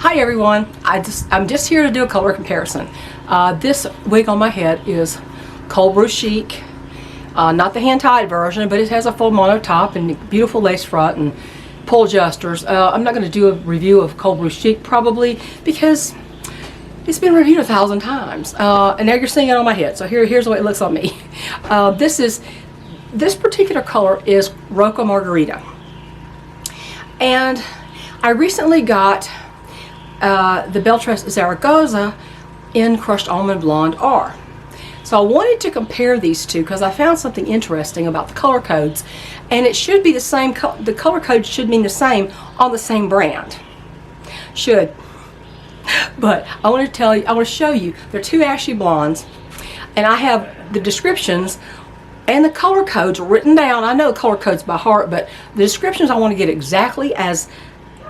Hi everyone, I'm just here to do a color comparison. This wig on my head is Cold Brew Chic, not the hand-tied version, but it has a full mono top and beautiful lace front and pull adjusters. I'm not going to do a review of Cold Brew Chic probably because it's been reviewed 1,000 times, and now you're seeing it on my head. So here's the way it looks on me. This particular color is Roca Margarita, and I recently got the Belle Tress Zaragoza in Crushed Almond Blonde R. So I wanted to compare these two because I found something interesting about the color codes, and it should be the same. The color code should mean the same on the same brand. Should. But I want to show you. They're two ashy blondes, and I have the descriptions and the color codes written down. I know the color codes by heart, but the descriptions I want to get exactly as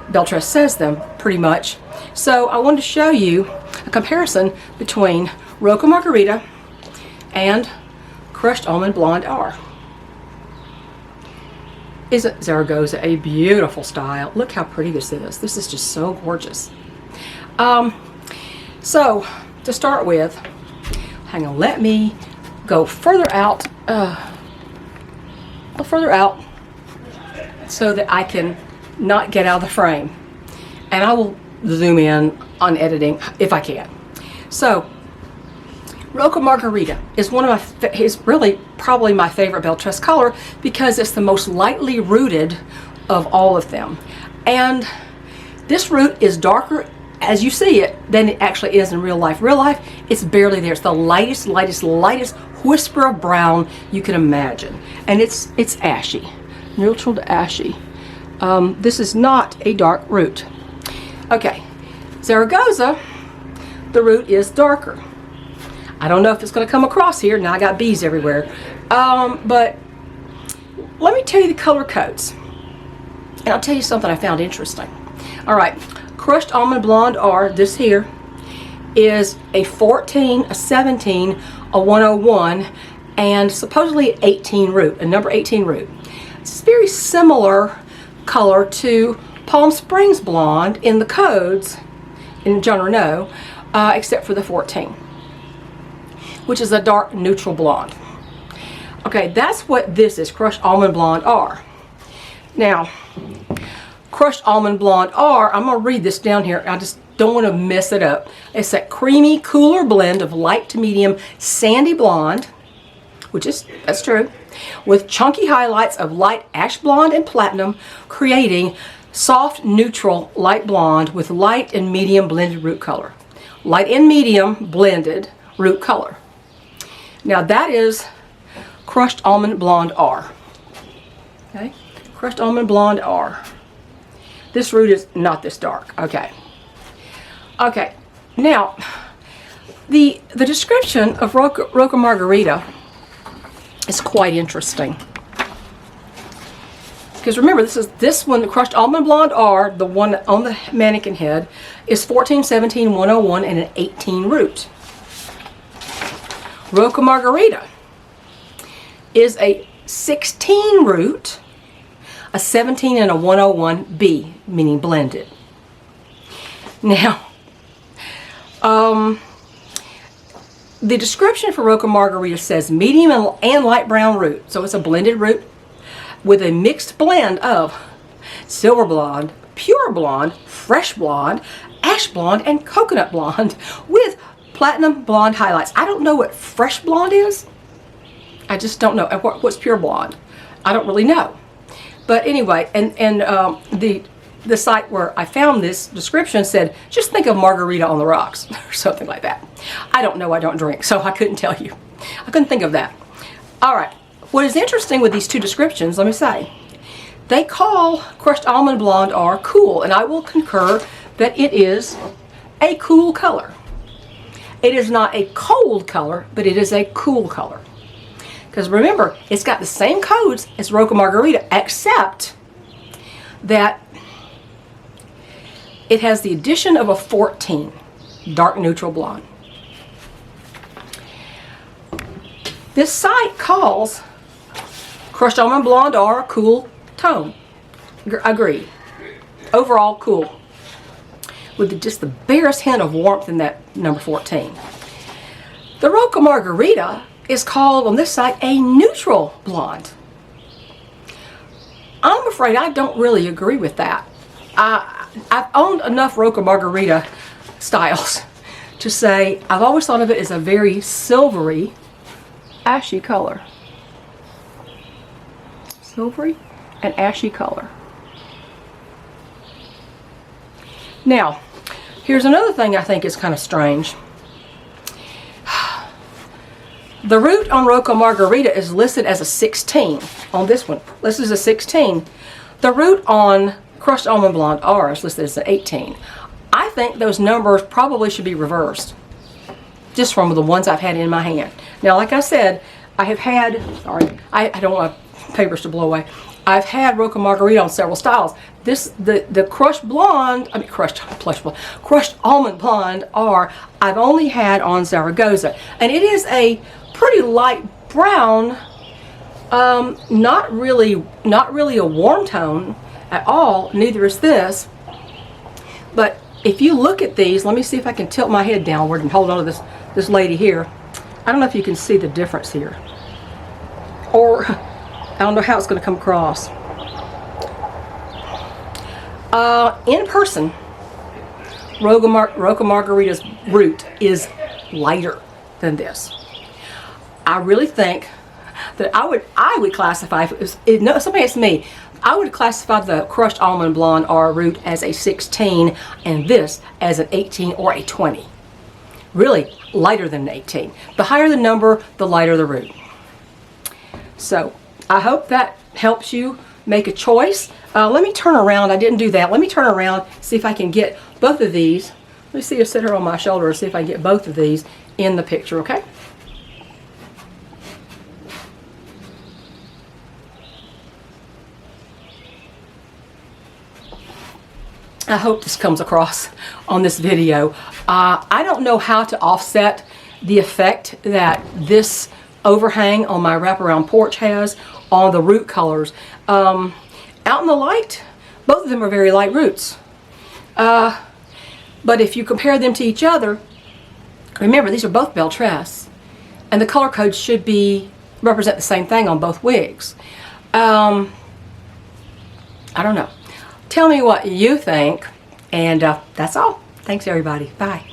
Belle Tress says them, pretty much. So I wanted to show you a comparison between Roca Margarita and Crushed Almond Blonde R. Isn't Zaragoza a beautiful style? Look how pretty this is. This is just so gorgeous. So to start with, hang on, let me go further out, so that I can not get out of the frame, and I will zoom in on editing if I can. So Roca Margarita is is really probably my favorite Belle Tress color because it's the most lightly rooted of all of them, and this root is darker as you see it than it actually is in real life. Real life, it's barely there. It's the lightest whisper of brown you can imagine, and it's ashy, neutral to ashy. This is not a dark root. Okay, Zaragoza, the root is darker. I don't know if it's going to come across here. Now I got bees everywhere. But let me tell you the color codes. And I'll tell you something I found interesting. All right, Crushed Almond Blonde R, this here, is a 14, a 17, a 101, and supposedly 18 root, a number 18 root. It's very similar color to Palm Springs Blonde in the codes in John Renault, except for the 14, which is a dark neutral blonde. Okay, that's what this is, Crushed Almond Blonde R. Now, Crushed Almond Blonde R, I'm going to read this down here. I just don't want to mess it up. It's that creamy, cooler blend of light to medium sandy blonde, that's true, with chunky highlights of light ash blonde and platinum, creating soft, neutral, light blonde with light and medium blended root color. Light and medium blended root color. Now that is Crushed Almond Blonde R. Okay, Crushed Almond Blonde R. This root is not this dark. Okay. Okay. Now, the description of Roca Margarita is quite interesting. Because remember, this one, the Crushed Almond Blonde R, the one on the mannequin head, is 14, 17, 101, and an 18 root. Roca Margarita is a 16 root, a 17, and a 101B, meaning blended. Now, the description for Roca Margarita says medium and light brown root, so it's a blended root with a mixed blend of silver blonde, pure blonde, fresh blonde, ash blonde, and coconut blonde with platinum blonde highlights. I don't know what fresh blonde is. I just don't know. What's pure blonde? I don't really know. But anyway, and the site where I found this description said, just think of margarita on the rocks, or something like that. I don't know, I don't drink, so I couldn't tell you. I couldn't think of that. All right, what is interesting with these two descriptions, let me say, they call Crushed Almond Blonde R cool, and I will concur that it is a cool color. It is not a cold color, but it is a cool color. Because remember, it's got the same codes as Roca Margarita, except that it has the addition of a 14, dark neutral blonde. This site calls Crushed Almond Blonde R cool tone. Agreed. Overall cool. with just the barest hint of warmth in that number 14. The Roca Margarita is called on this side a neutral blonde. I'm afraid I don't really agree with that. I've owned enough Roca Margarita styles to say I've always thought of it as a very silvery, ashy color. Silvery and ashy color. Now, here's another thing I think is kind of strange. The root on Roca Margarita is listed as a 16 on this one. This is a 16. The root on Crushed Almond Blonde R is listed as an 18. I think those numbers probably should be reversed, just from the ones I've had in my hand. Now, like I said, I have had, sorry, I don't want papers to blow away. I've had Roca Margarita on several styles. The crushed blonde, crushed almond blonde R, I've only had on Zaragoza, and it is a pretty light brown, not really a warm tone at all. Neither is this. But if you look at these, let me see if I can tilt my head downward and hold on to this lady here. I don't know if you can see the difference here, or I don't know how it's going to come across. In person, Roca Margarita's root is lighter than this. I really think that I would classify, if somebody asked me, I would classify the Crushed Almond Blonde R root as a 16 and this as an 18 or a 20. Really lighter than an 18. The higher the number, the lighter the root. So I hope that helps you make a choice. Let me turn around. I didn't do that. Let me turn around, see if I can get both of these. Let me see, sit her on my shoulder and see if I can get both of these in the picture, okay? I hope this comes across on this video. I don't know how to offset the effect that this overhang on my wraparound porch has on the root colors. Out in the light, both of them are very light roots. But if you compare them to each other, remember these are both Belle Tress, and the color codes should represent the same thing on both wigs. I don't know. Tell me what you think, and that's all. Thanks everybody. Bye.